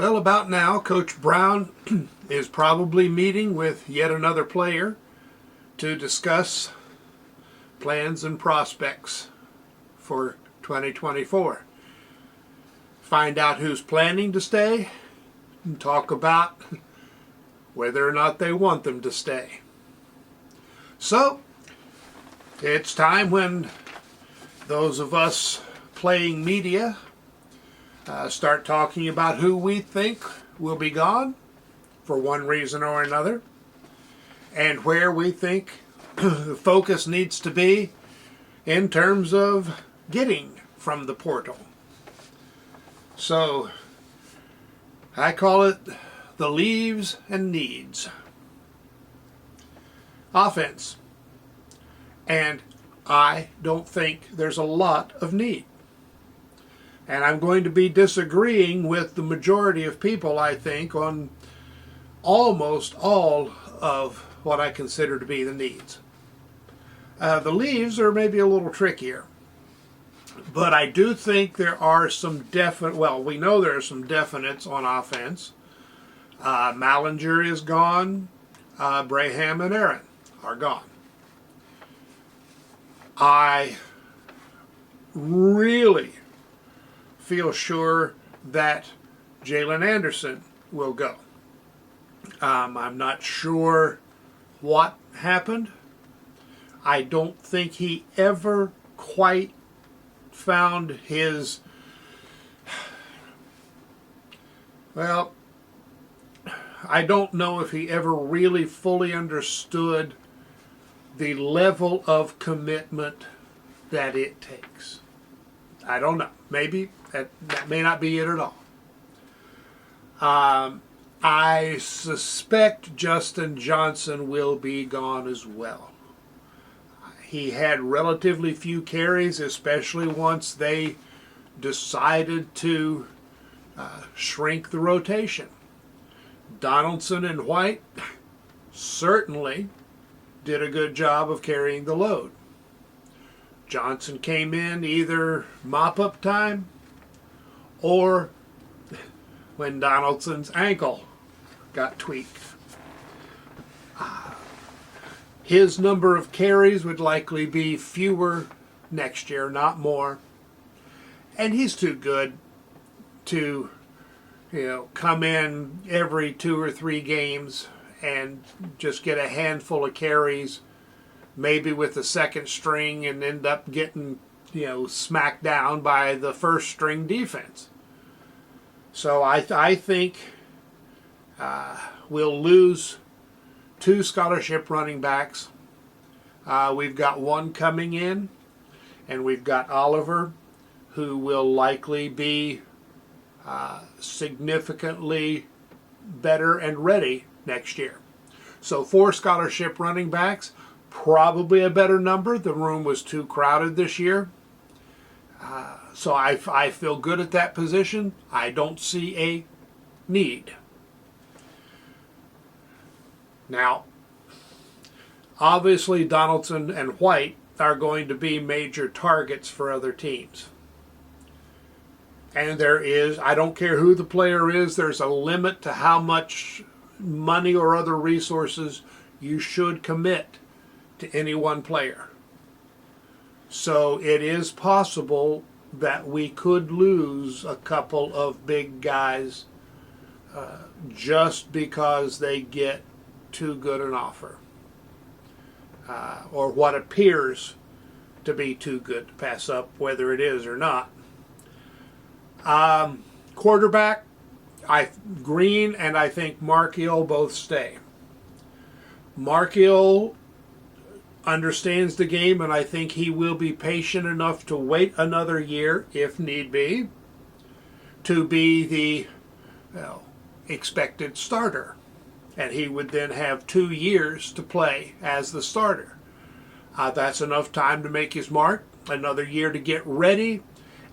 Well, about now, Coach Brown is probably meeting with yet another player to discuss plans and prospects for 2024. Find out who's planning to stay and talk about whether or not they want them to stay. So, it's time when those of us playing media start talking about who we think will be gone for one reason or another, and where we think the focus needs to be in terms of getting from the portal. So I call it the leaves and needs. Offense. And I don't think there's a lot of need. And I'm going to be disagreeing with the majority of people, I think, on almost all of what I consider to be the needs. The leaves are maybe a little trickier. But I do think there are some definite, well, we know there are some definites on offense. Mallinger is gone. Braham and Aaron are gone. I really feel sure that Jalen Anderson will go. I'm not sure what happened. I don't think he ever quite found his, well, I don't know if he ever really fully understood the level of commitment that it takes. I don't know. Maybe that may not be it at all. I suspect Justin Johnson will be gone as well. He had relatively few carries, especially once they decided to shrink the rotation. Donaldson and White certainly did a good job of carrying the load. Johnson came in either mop-up time or when Donaldson's ankle got tweaked. His number of carries would likely be fewer next year, not more. And he's too good to, come in every 2 or 3 games and just get a handful of carries, maybe with the second string, and end up getting, smacked down by the first string defense. So I think we'll lose 2 scholarship running backs. We've got one coming in, and we've got Oliver, who will likely be significantly better and ready next year. So 4 scholarship running backs, probably a better number. The room was too crowded this year. So I feel good at that position. I don't see a need. Now, obviously Donaldson and White are going to be major targets for other teams. And there is, I don't care who the player is, there's a limit to how much money or other resources you should commit to any one player. So it is possible that we could lose a couple of big guys just because they get too good an offer, or what appears to be too good to pass up, whether it is or not. Quarterback, Green and I think Markiel both stay. Markiel understands the game, and I think he will be patient enough to wait another year, if need be, to be the expected starter. And he would then have 2 years to play as the starter. That's enough time to make his mark, another year to get ready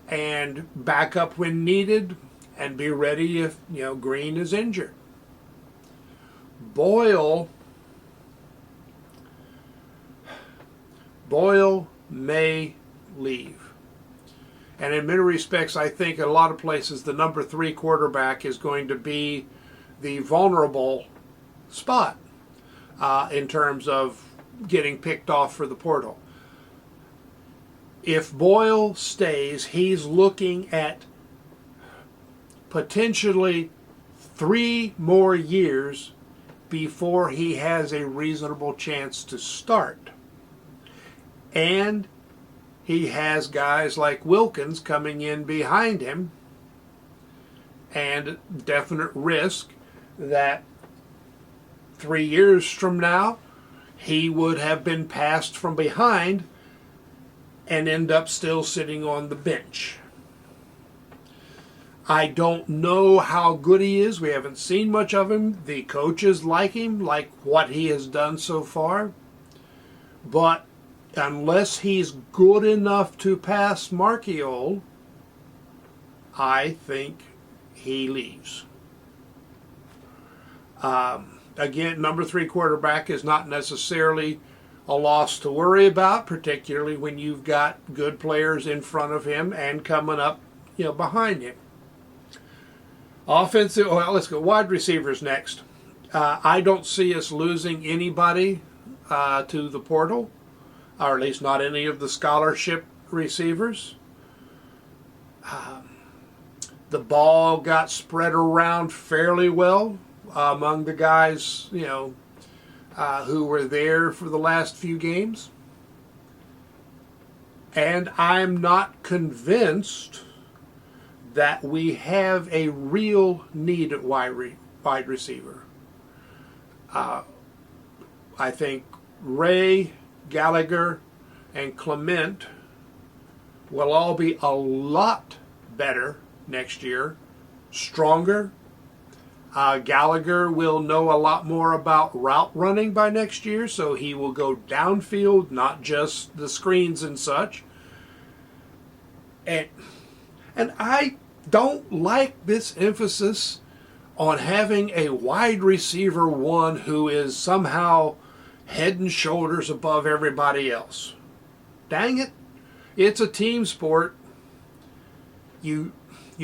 and back up when needed, and be ready if Green is injured. Boyle may leave. And in many respects, I think in a lot of places the number 3 quarterback is going to be the vulnerable spot in terms of getting picked off for the portal. If Boyle stays, he's looking at potentially 3 more years before he has a reasonable chance to start. And he has guys like Wilkins coming in behind him, and definite risk that 3 years from now he would have been passed from behind and end up still sitting on the bench. I don't know how good he is. We haven't seen much of him. The coaches like him, like what he has done so far. But unless he's good enough to pass Marchiol, I think he leaves. Again, number 3 quarterback is not necessarily a loss to worry about, particularly when you've got good players in front of him and coming up, behind him. Offensive, well, let's go wide receivers next. I don't see us losing anybody to the portal, or at least not any of the scholarship receivers. The ball got spread around fairly well among the guys, who were there for the last few games. And I'm not convinced that we have a real need at wide receiver. I think Ray, Gallagher, and Clement will all be a lot better next year, stronger. Gallagher will know a lot more about route running by next year, so he will go downfield, not just the screens and such. And I don't like this emphasis on having a wide receiver 1 who is somehow head and shoulders above everybody else. Dang it, it's a team sport. You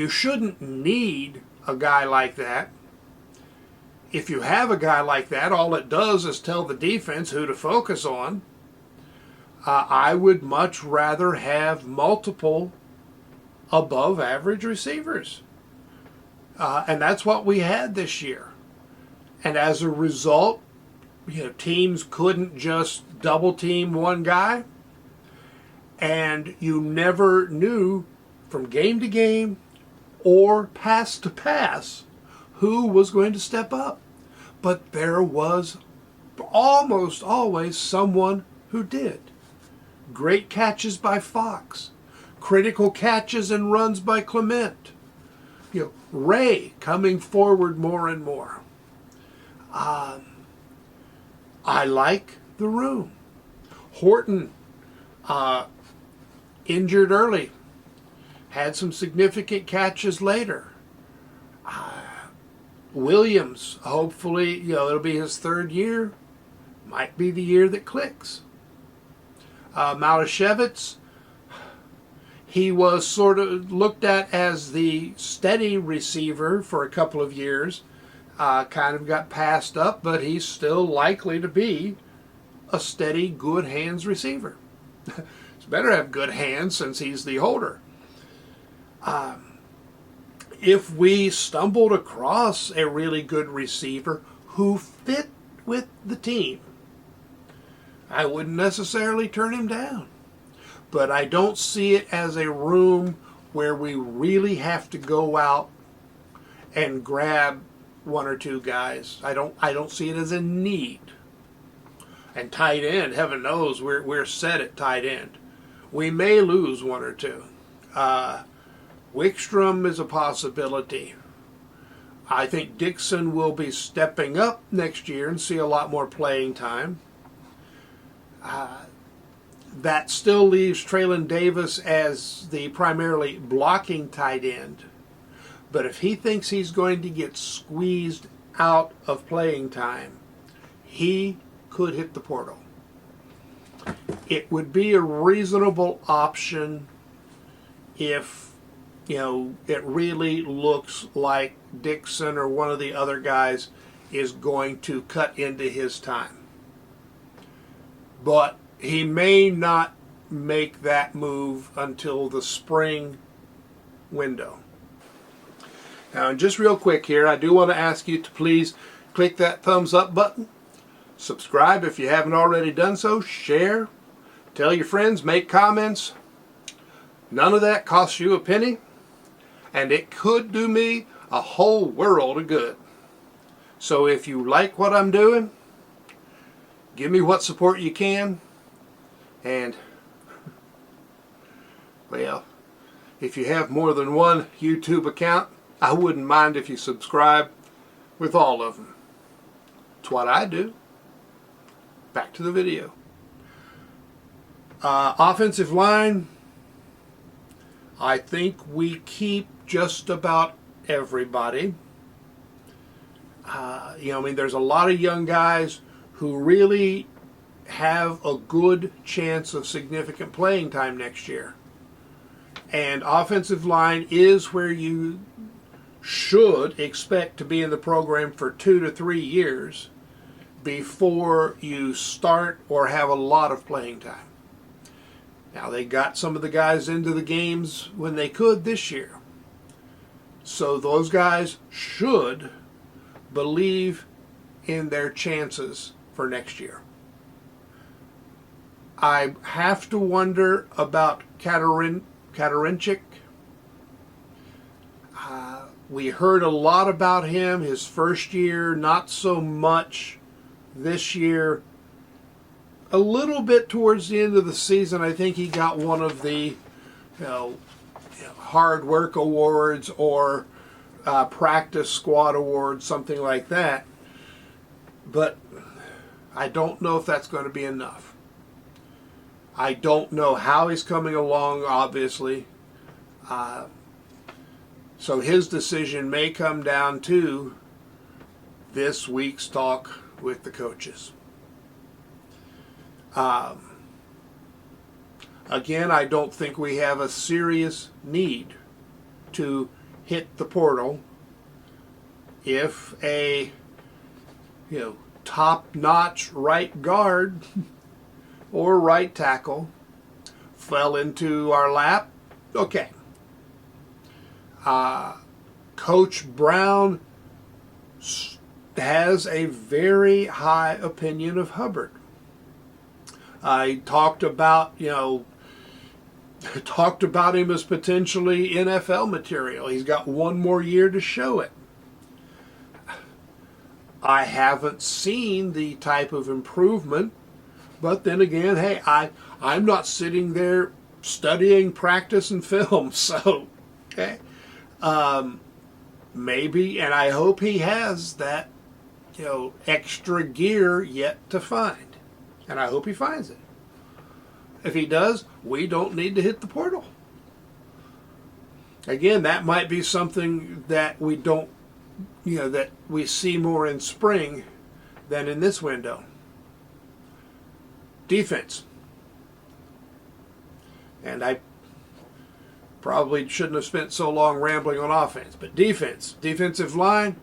shouldn't need a guy like that. If you have a guy like that, all it does is tell the defense who to focus on. I would much rather have multiple above average receivers. And that's what we had this year. And as a result, teams couldn't just double team one guy. And you never knew from game to game or pass to pass who was going to step up. But there was almost always someone who did. Great catches by Fox. Critical catches and runs by Clement. Ray coming forward more and more. I like the room. Horton, injured early, had some significant catches later. Williams, hopefully, it'll be his 3rd year. Might be the year that clicks. Malashevitz, he was sort of looked at as the steady receiver for a couple of years. Kind of got passed up, but he's still likely to be a steady, good hands receiver. It's better to have good hands since he's the holder. If we stumbled across a really good receiver who fit with the team, I wouldn't necessarily turn him down. But I don't see it as a room where we really have to go out and grab 1 or 2 guys. I don't see it as a need. And tight end, heaven knows we're set at tight end. We may lose 1 or 2. Wickstrom is a possibility. I think Dixon will be stepping up next year and see a lot more playing time. That still leaves Traylon Davis as the primarily blocking tight end. But if he thinks he's going to get squeezed out of playing time, he could hit the portal. It would be a reasonable option if, it really looks like Dixon or one of the other guys is going to cut into his time. But he may not make that move until the spring window. Now, just real quick here, I do want to ask you to please click that thumbs up button, subscribe if you haven't already done so, share, tell your friends, make comments. None of that costs you a penny, and it could do me a whole world of good. So if you like what I'm doing, give me what support you can, and, well, if you have more than one YouTube account, I wouldn't mind if you subscribe with all of them. It's what I do. Back to the video. Offensive line, I think we keep just about everybody. There's a lot of young guys who really have a good chance of significant playing time next year. And offensive line is where you should expect to be in the program for 2 to 3 years before you start or have a lot of playing time. Now, they got some of the guys into the games when they could this year. So those guys should believe in their chances for next year. I have to wonder about Katarinchik. We heard a lot about him his first year, not so much this year. A little bit towards the end of the season, I think he got one of the hard work awards or practice squad awards, something like that. But I don't know if that's going to be enough. I don't know how he's coming along, obviously. So his decision may come down to this week's talk with the coaches. Again, I don't think we have a serious need to hit the portal if a top-notch right guard or right tackle fell into our lap. Okay. Coach Brown has a very high opinion of Hubbard. I talked about him as potentially NFL material. He's got one more year to show it. I haven't seen the type of improvement, but then again, hey, I'm not sitting there studying practice and film, so okay. Maybe, and I hope he has that, extra gear yet to find. And I hope he finds it. If he does, we don't need to hit the portal. Again, that might be something that we don't, that we see more in spring than in this window. Defense. And I probably shouldn't have spent so long rambling on offense, but defense. Defensive line.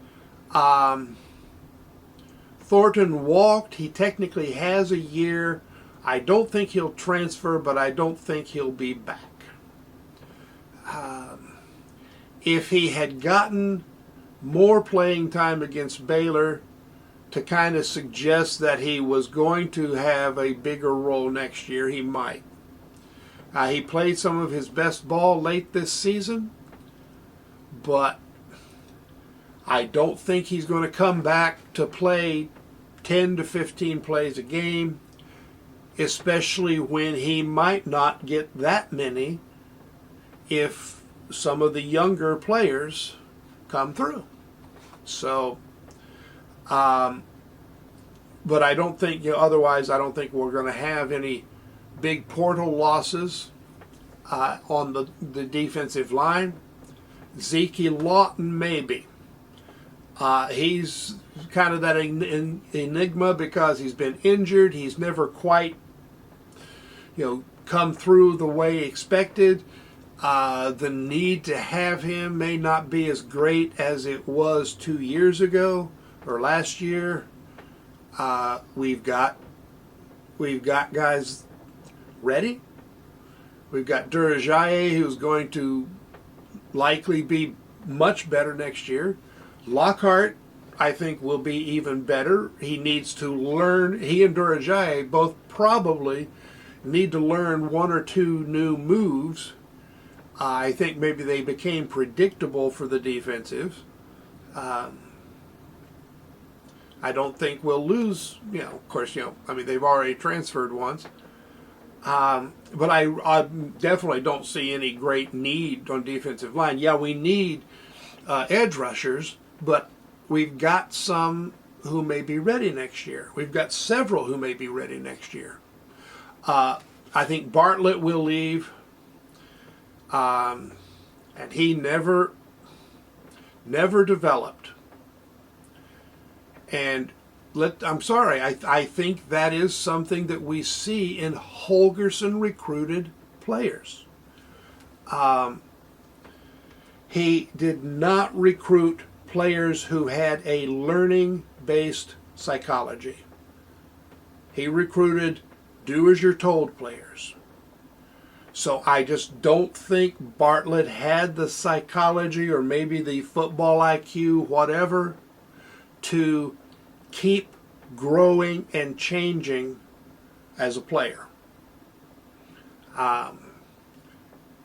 Thornton walked. He technically has a year. I don't think he'll transfer, but I don't think he'll be back. If he had gotten more playing time against Baylor to kind of suggest that he was going to have a bigger role next year, he might. He played some of his best ball late this season, but I don't think he's going to come back to play 10 to 15 plays a game, especially when he might not get that many if some of the younger players come through. So, but I don't think, otherwise I don't think we're going to have any big portal losses on the defensive line. Zeke Lawton, maybe. He's kind of that enigma because he's been injured. He's never quite, come through the way expected. The need to have him may not be as great as it was 2 years ago or last year. We've got guys ready. We've got Durajaye, who's going to likely be much better next year. Lockhart, I think, will be even better. He needs to learn. He and Durajaye both probably need to learn one or two new moves. I think maybe they became predictable for the defensives. I don't think we'll lose. Of course, I mean, they've already transferred once. But I definitely don't see any great need on defensive line. Yeah, we need edge rushers, but we've got some who may be ready next year. We've got several who may be ready next year. I think Bartlett will leave, and he never developed. And I'm sorry, I think that is something that we see in Holgorsen recruited players. He did not recruit players who had a learning-based psychology. He recruited do-as-you're-told players. So I just don't think Bartlett had the psychology or maybe the football IQ, whatever, to keep growing and changing as a player.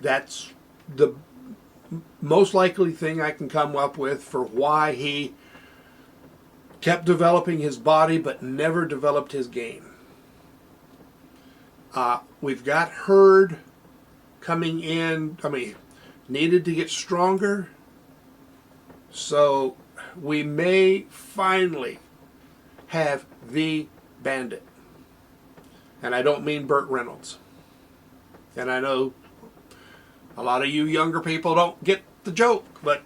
That's the most likely thing I can come up with for why he kept developing his body but never developed his game. We've got Hurd coming in. I mean, needed to get stronger. So we may finally have the Bandit. And I don't mean Burt Reynolds. And I know a lot of you younger people don't get the joke, but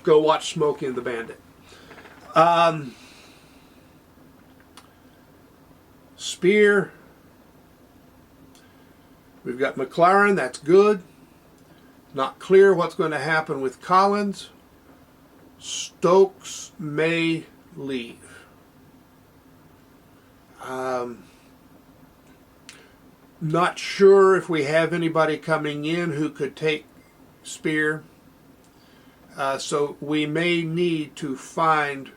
go watch Smokey and the Bandit. Spear. We've got McLaren, that's good. Not clear what's going to happen with Collins. Stokes may leave. Not sure if we have anybody coming in who could take Spear. So we may need to find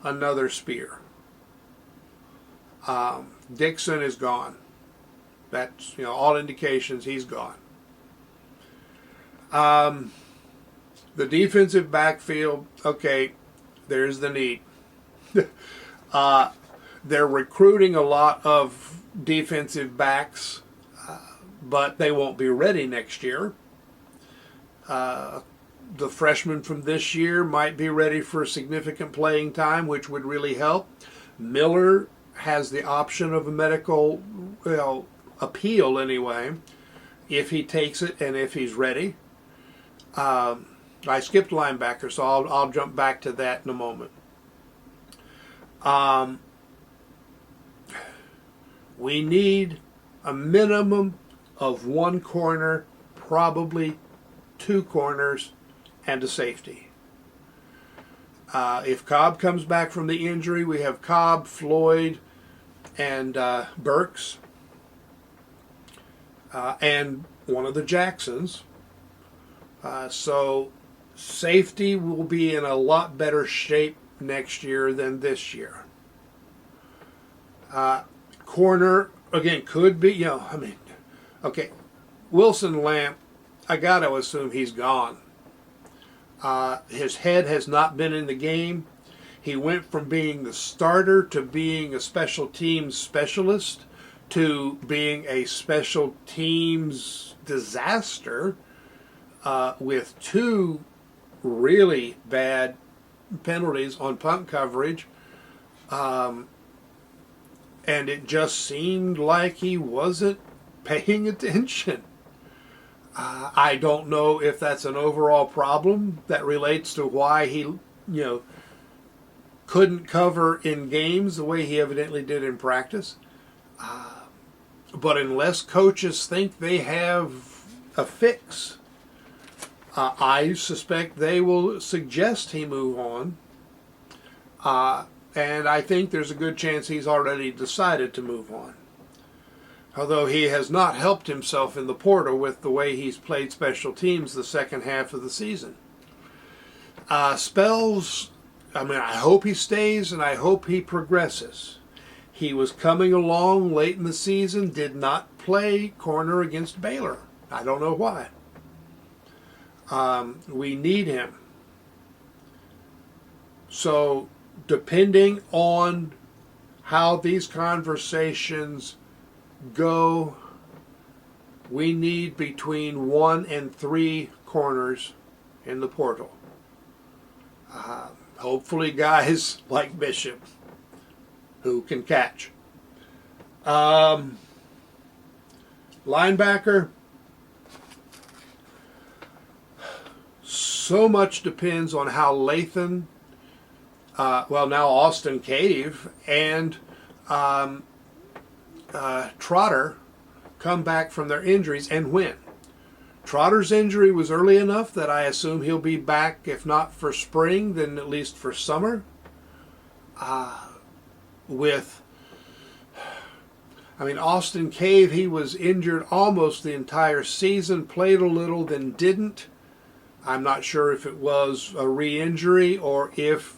another Spear. Dixon is gone. That's, all indications he's gone. The defensive backfield, okay, there's the need. They're recruiting a lot of defensive backs, but they won't be ready next year. The freshmen from this year might be ready for significant playing time, which would really help. Miller has the option of a medical appeal anyway, if he takes it and if he's ready. I skipped linebacker, so I'll jump back to that in a moment. We need a minimum of one corner, probably two corners, and a safety. If Cobb comes back from the injury, we have Cobb, Floyd, and Burks, and one of the Jacksons. So safety will be in a lot better shape next year than this year. Corner, again, could be, okay, Wilson Lamp, I got to assume he's gone. His head has not been in the game. He went from being the starter to being a special teams specialist to being a special teams disaster with two really bad penalties on punt coverage. And it just seemed like he wasn't paying attention. I don't know if that's an overall problem that relates to why he, couldn't cover in games the way he evidently did in practice. But unless coaches think they have a fix. I suspect they will suggest he move on. And I think there's a good chance he's already decided to move on. Although he has not helped himself in the portal with the way he's played special teams the second half of the season. Spells, I hope he stays and I hope he progresses. He was coming along late in the season, did not play corner against Baylor. I don't know why. We need him. So, depending on how these conversations go, we need between 1 and 3 corners in the portal. Hopefully guys like Bishop who can catch. Linebacker, so much depends on how Lathan, now Austin Cave and Trotter come back from their injuries and when. Trotter's injury was early enough that I assume he'll be back, if not for spring, then at least for summer. Austin Cave, he was injured almost the entire season, played a little, then didn't. I'm not sure if it was a re-injury or if,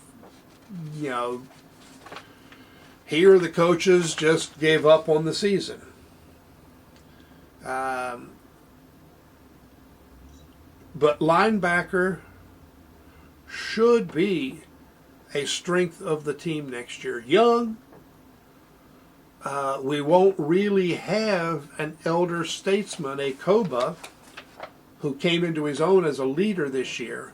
he or the coaches just gave up on the season. But linebacker should be a strength of the team next year. Young, we won't really have an elder statesman, a Koba, who came into his own as a leader this year.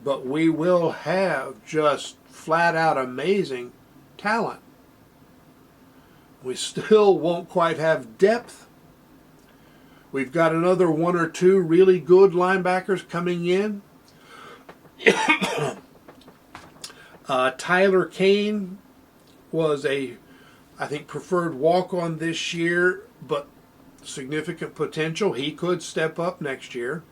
But we will have just flat out amazing talent. We still won't quite have depth. We've got another 1 or 2 really good linebackers coming in. Tyler Kane was I think, preferred walk-on this year, but significant potential. He could step up next year.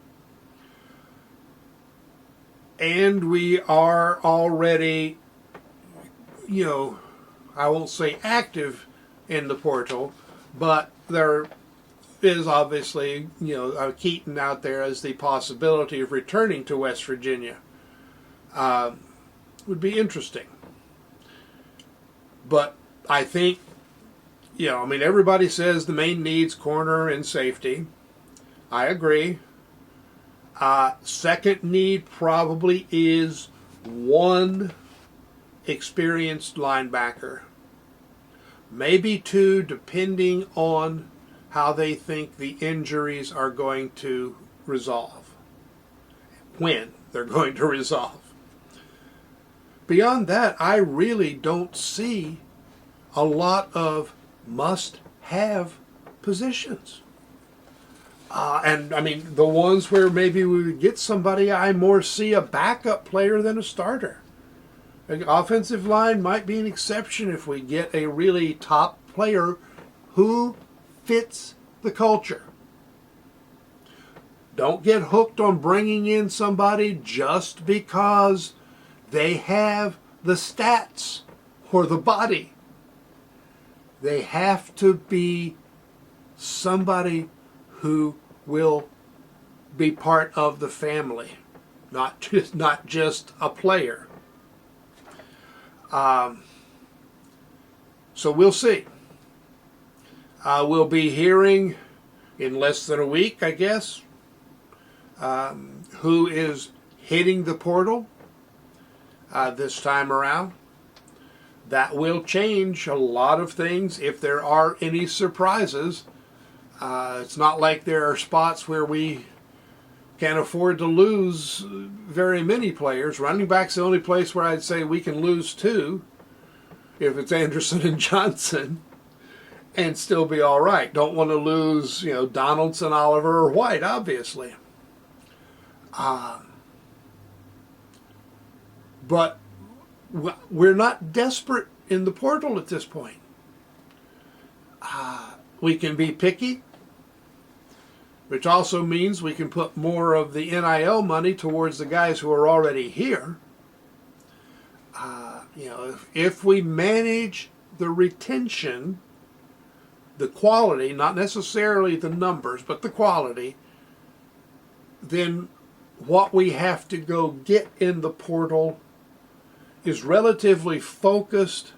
And we are already, I won't say active in the portal, but there is obviously, Keaton out there as the possibility of returning to West Virginia. Would be interesting. But I think, everybody says the main needs corner and safety. I agree. Second need probably is 1 experienced linebacker. Maybe 2, depending on how they think the injuries are going to resolve. When they're going to resolve. Beyond that, I really don't see a lot of must-have positions. The ones where maybe we would get somebody, I more see a backup player than a starter. An offensive line might be an exception if we get a really top player who fits the culture. Don't get hooked on bringing in somebody just because they have the stats or the body. They have to be somebody who will be part of the family, not just a player. So we'll see. We'll be hearing in less than a week, I guess, who is hitting the portal this time around. That will change a lot of things if there are any surprises. It's not like there are spots where we can afford to lose very many players. Running back's the only place where I'd say we can lose 2, if it's Anderson and Johnson, and still be all right. Don't want to lose, Donaldson, Oliver, or White, obviously. But we're not desperate in the portal at this point. We can be picky. which also means we can put more of the NIL money towards the guys who are already here. If we manage the retention, the quality, not necessarily the numbers, but the quality, then what we have to go get in the portal is relatively focused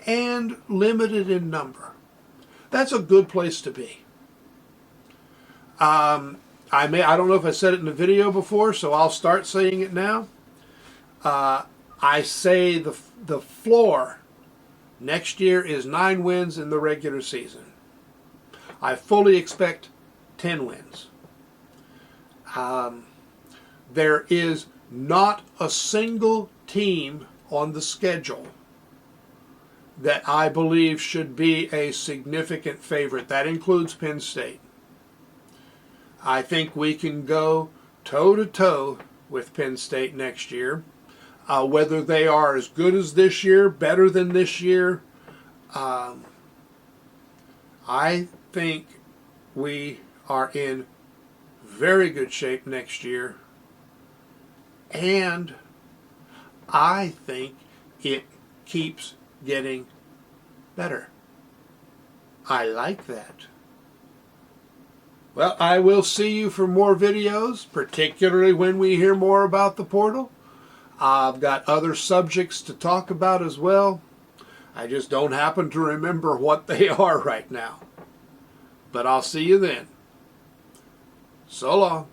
and limited in number. That's a good place to be. I don't know if I said it in the video before, so I'll start saying it now. I say the floor next year is 9 wins in the regular season. I fully expect 10 wins. There is not a single team on the schedule that I believe should be a significant favorite. That includes Penn State. I think we can go toe-to-toe with Penn State next year. Whether they are as good as this year, better than this year, I think we are in very good shape next year. And I think it keeps getting better. I like that. Well, I will see you for more videos, particularly when we hear more about the portal. I've got other subjects to talk about as well. I just don't happen to remember what they are right now. But I'll see you then. So long.